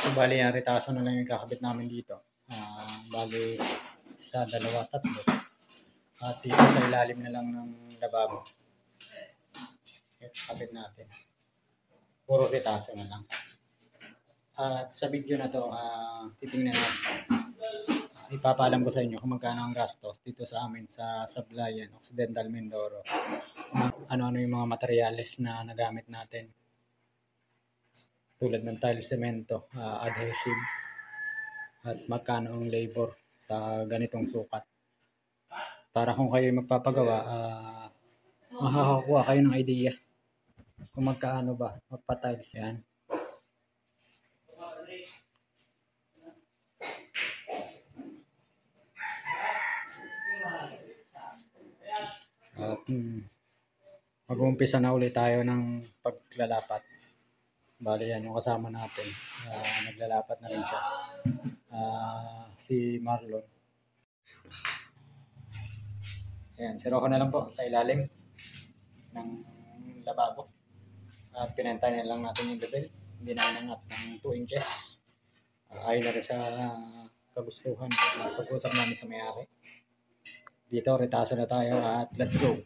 So, bali, ang retaso na lang yung kakabit namin dito. Bali, isa, dalawa, tatlo. At dito sa ilalim na lang ng lababo. Kakabit natin. Puro retaso na lang. At sa video na to, titingnan natin. Ipapaalam ko sa inyo kung magkano ang gastos dito sa amin sa Sablayan, Occidental Mindoro. Ano-ano yung mga materyales na nagamit natin. Tulad ng tile, semento, adhesive, at magkano ang labor sa ganitong sukat. Para kung kayo magpapagawa, makakakuha kayo ng idea kung magkano ba magpa-tiles yan. At mag-uumpisa na ulit tayo ng paglalapat. Bali yan yung kasama natin. Naglalapat na rin siya. Si Marlon. Ayan, siro ko na lang po sa ilalim ng lababo. At pinantay na lang natin yung level. Hindi na nangat ng 2 inches. Ayon na rin sa kagustuhan at pag-usap namin sa may-ari. Dito, retaso na tayo at let's go!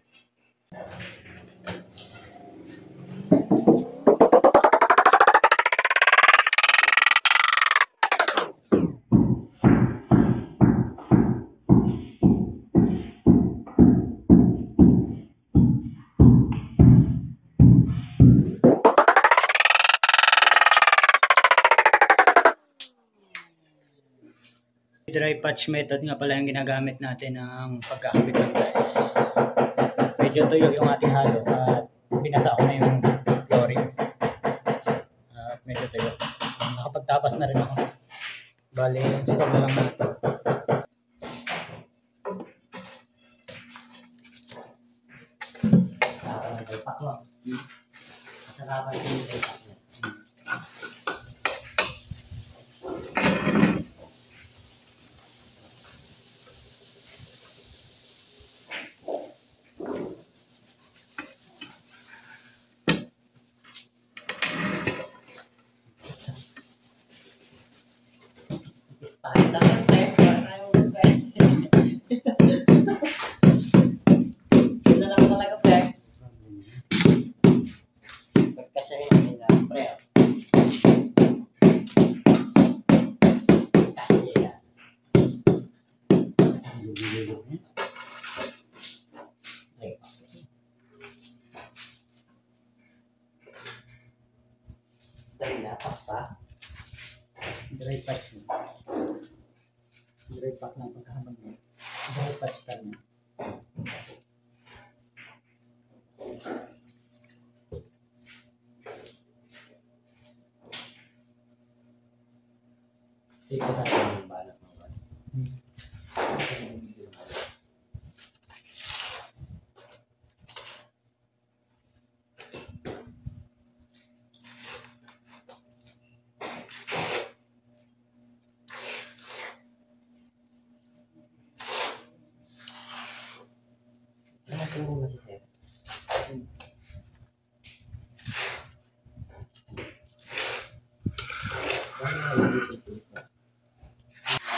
Dry patch method nga pala yung ginagamit natin ng pagkakabit ng tiles. Medyo tuyo yung ating halo at binasa ko na yung flooring. At medyo tuyo. Nakapagtapas na rin ako. Bali, install na lang natin. Daypak lang. Masarapan yung daypak lang. Dry patch na. Dry patch lang pagkahabang niya. Dry patch lang niya. Ito na yung balak ng balak.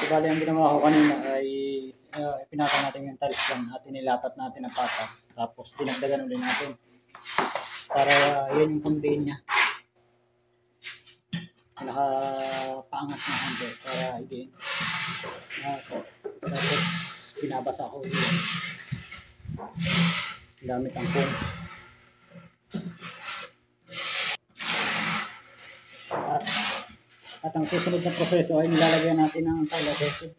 Bali, ang ginawa ko kanina ay pinata natin yung tiles lang at inilapat natin ang pata. Tapos dinagdagan ulit natin para yan yung pundiin niya. Nakapaangat na handy para i-gain. Tapos pinabasa ko yun gamit ang foam. At ang susunod na proseso ay nilalagyan natin ng tile adhesive.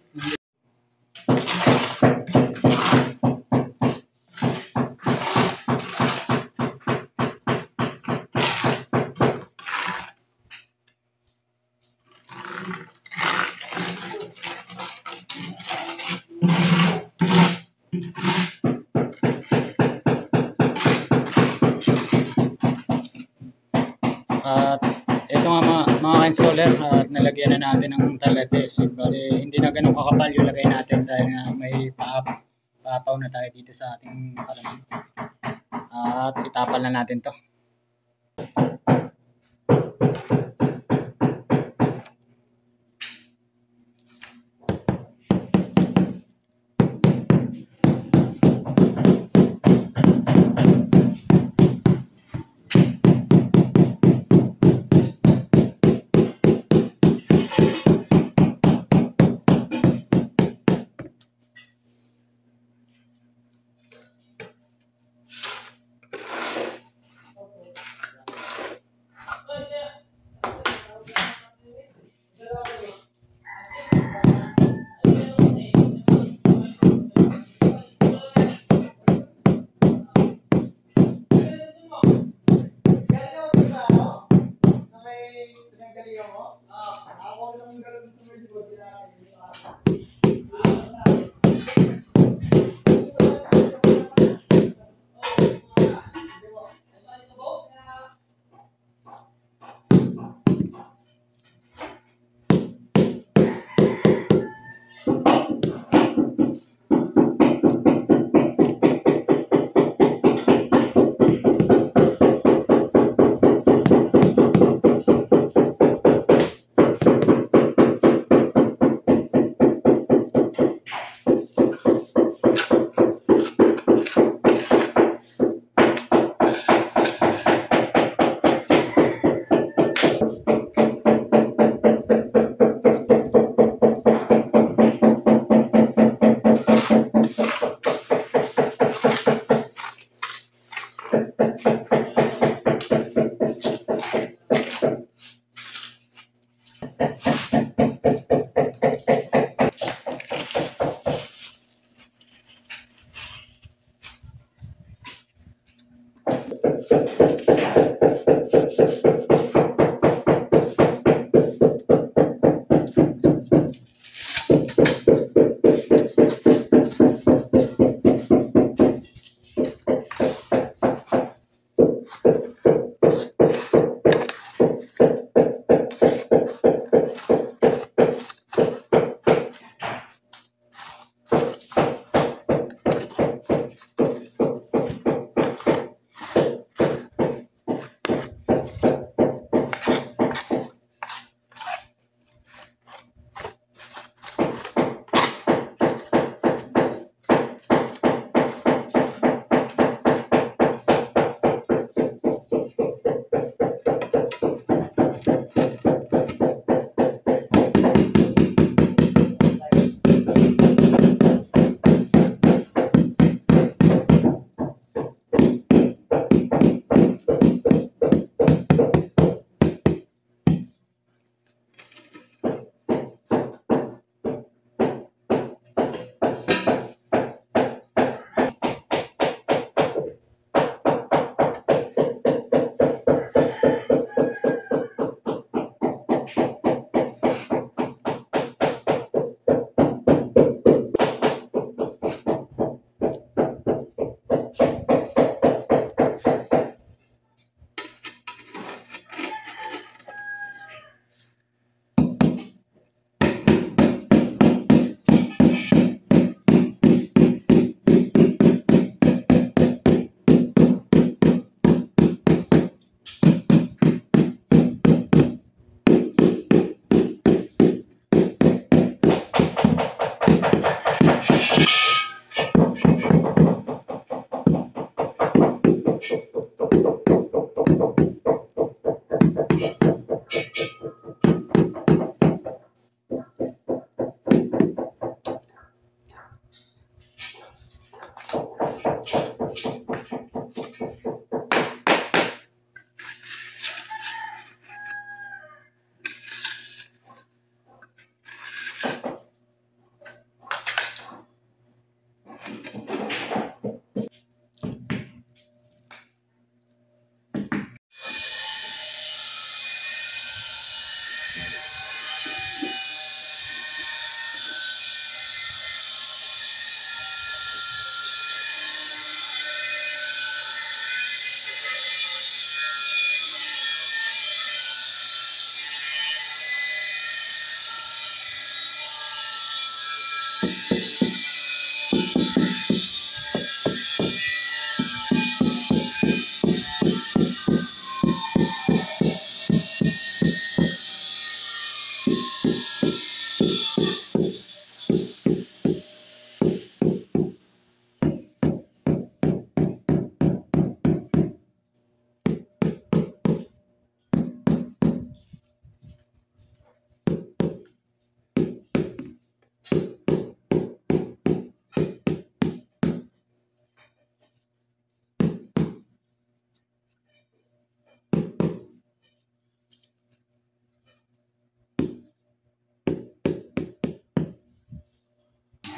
At ito nga mga installer, at nalagyan na natin ng tile adhesive. Bali, hindi na ganun kakapal yung lagay natin dahil nga may paapaw na tayo dito sa ating palaman. At itapal na natin to.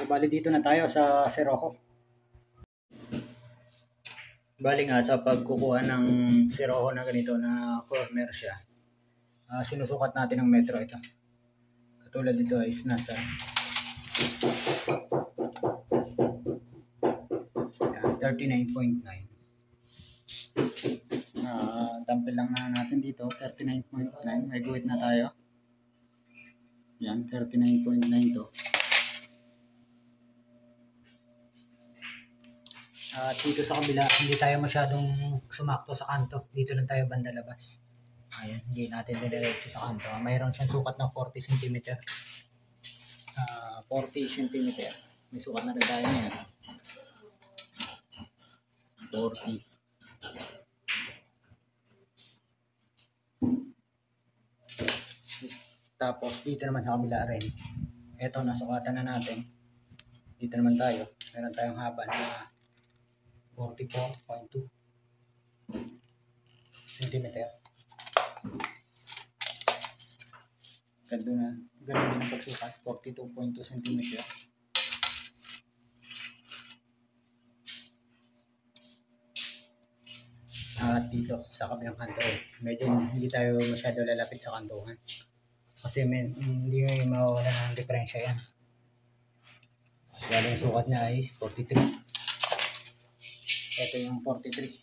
So, bali dito na tayo sa Sirocco. Bali nga sa pagkukuha ng Sirocco na ganito na corner siya, sinusukat natin ng metro ito. Katulad dito is nasa 39.9. Tampil lang na natin dito 39.9. May guhit na tayo. Yan, 39.9 to. At dito sa kabila, hindi tayo masyadong sumakto sa kanto. Dito lang tayo banda labas. Ayan, hindi natin diretso sa kanto. Mayroon siyang sukat ng 40 cm. 40 cm. May sukat na rin tayo niyan. 40. Tapos dito naman sa kabila rin. Ito, nasukatan na natin. Dito naman tayo. Meron tayong haba na 44.2 cm. ganun din ang pagsukat, 42.2 cm. At dito sa kabilang kanto, medyo hindi tayo masyado lalapit sa kantuhan. Kasi hindi mawawala ng diferensya yan. Galing sukat niya ay 43. Ito yung 43.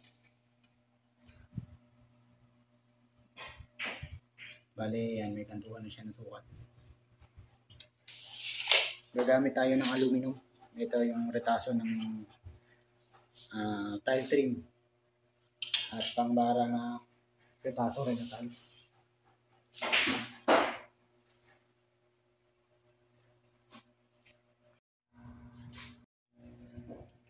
Bale, yan, may kantuhan na siya na sukat. Gagamit tayo ng aluminum. Ito yung retaso ng tile trim. At pangbara na retaso rin na tiles.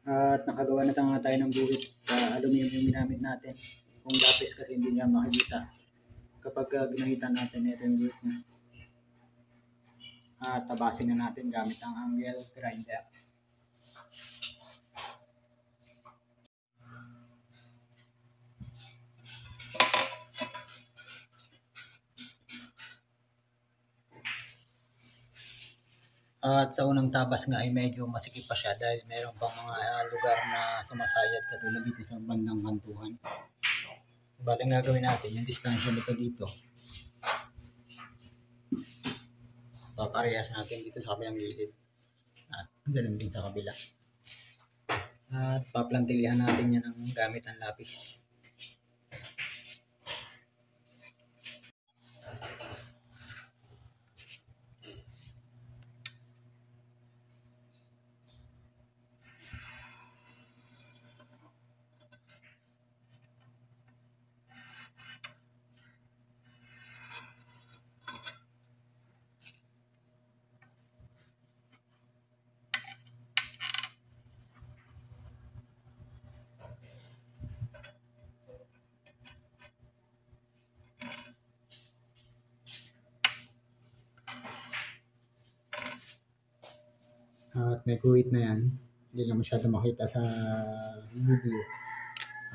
At nakagawa na tayo ng buwit sa aluminum yung ginamit natin. Kung lapis kasi hindi niya makikita. Kapag ginahitan natin, ito yung buwit niya. At tabasin na natin gamit ang angle grinder. At sa unang tabas nga ay medyo masikip pa siya dahil meron pang mga lugar na sumasayad katulad dito sa bandang kantuhan. Bale nga gawin natin yung distansya nito dito. Paparehas natin dito sa kabilang gilid. At ganoon din sa kabila. At paplantilihan natin yan ng gamit ang lapis. At may guhit na yan. Hindi lang masyado makita sa video.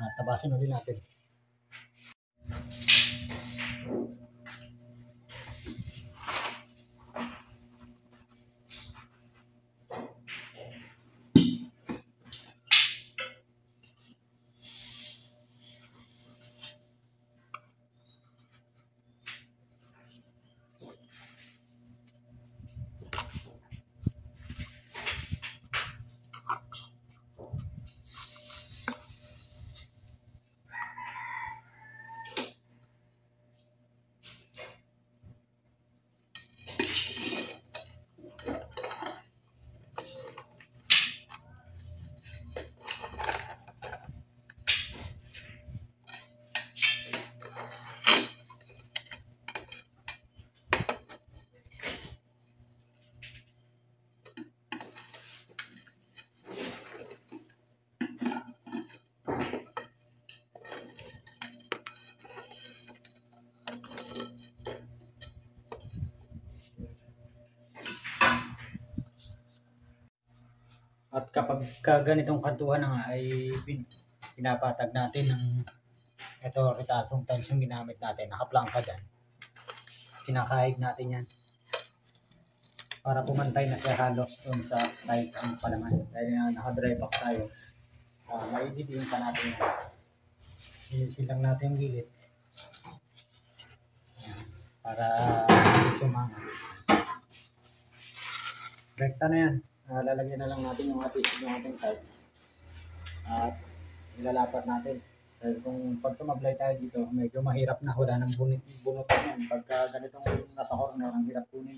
At tabasin ulit natin. At kapag ganitong kantuhan na nga ay pinapatag natin ng ito retasong tiles yung ginamit natin, nakaplangka dyan. Kinakahig natin yan para pumantay na siya halos doon sa tiles ang palaman. Dahil naka-dry box tayo, maididiin pa natin yan. Inisin lang natin yung gilid para sumanga. Rekta na yan. Lalagyan na lang natin yung ating tiles at ilalapat natin. Dahil kung pag sumablay tayo dito, medyo mahirap na, wala nang bunutan yan. Pagka ganitong nasa corner, ang hirap kunin.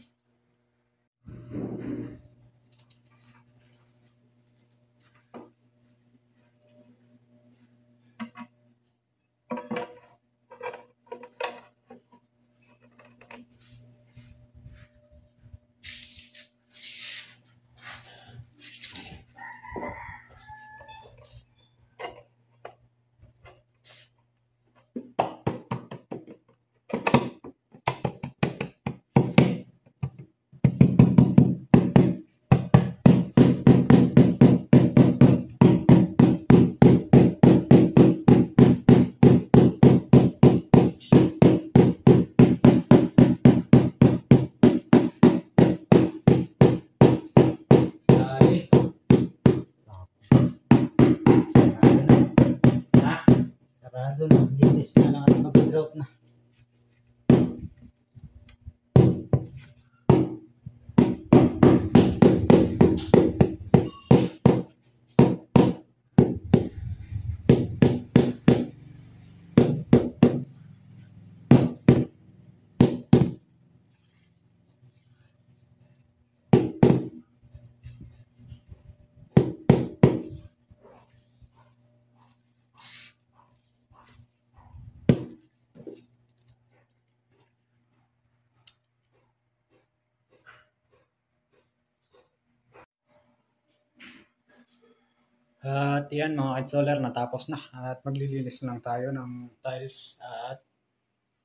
At yan mga installer, natapos na at maglilinis lang tayo ng tiles at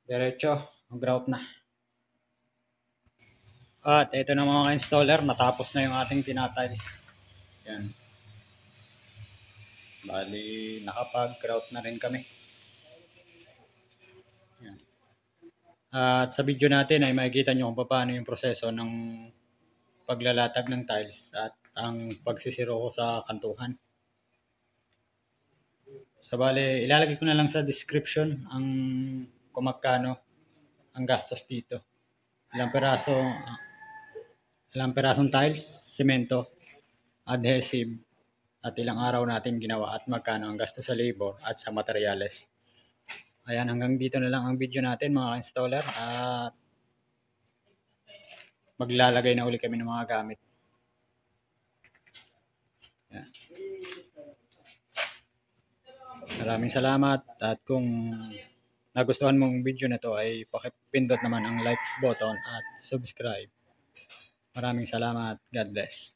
diretso grout na. At ito na mga installer, natapos na yung ating tinatiles. Yan. Bali, nakapag-grout na rin kami. Yan. At sa video natin ay makikita nyo kung paano yung proseso ng paglalatag ng tiles at ang pagsisiro ko sa kantuhan. So bale, ilalagay ko na lang sa description ang kung magkano ang gastos dito. Ilang perasong tiles, semento, adhesive, at ilang araw natin ginawa at magkano ang gastos sa labor at sa materyales. Ayan, hanggang dito na lang ang video natin mga installer at maglalagay na uli kami ng mga gamit. Ayan. Maraming salamat at kung nagustuhan mong video na to ay pakipindot naman ang like button at subscribe. Maraming salamat. God bless.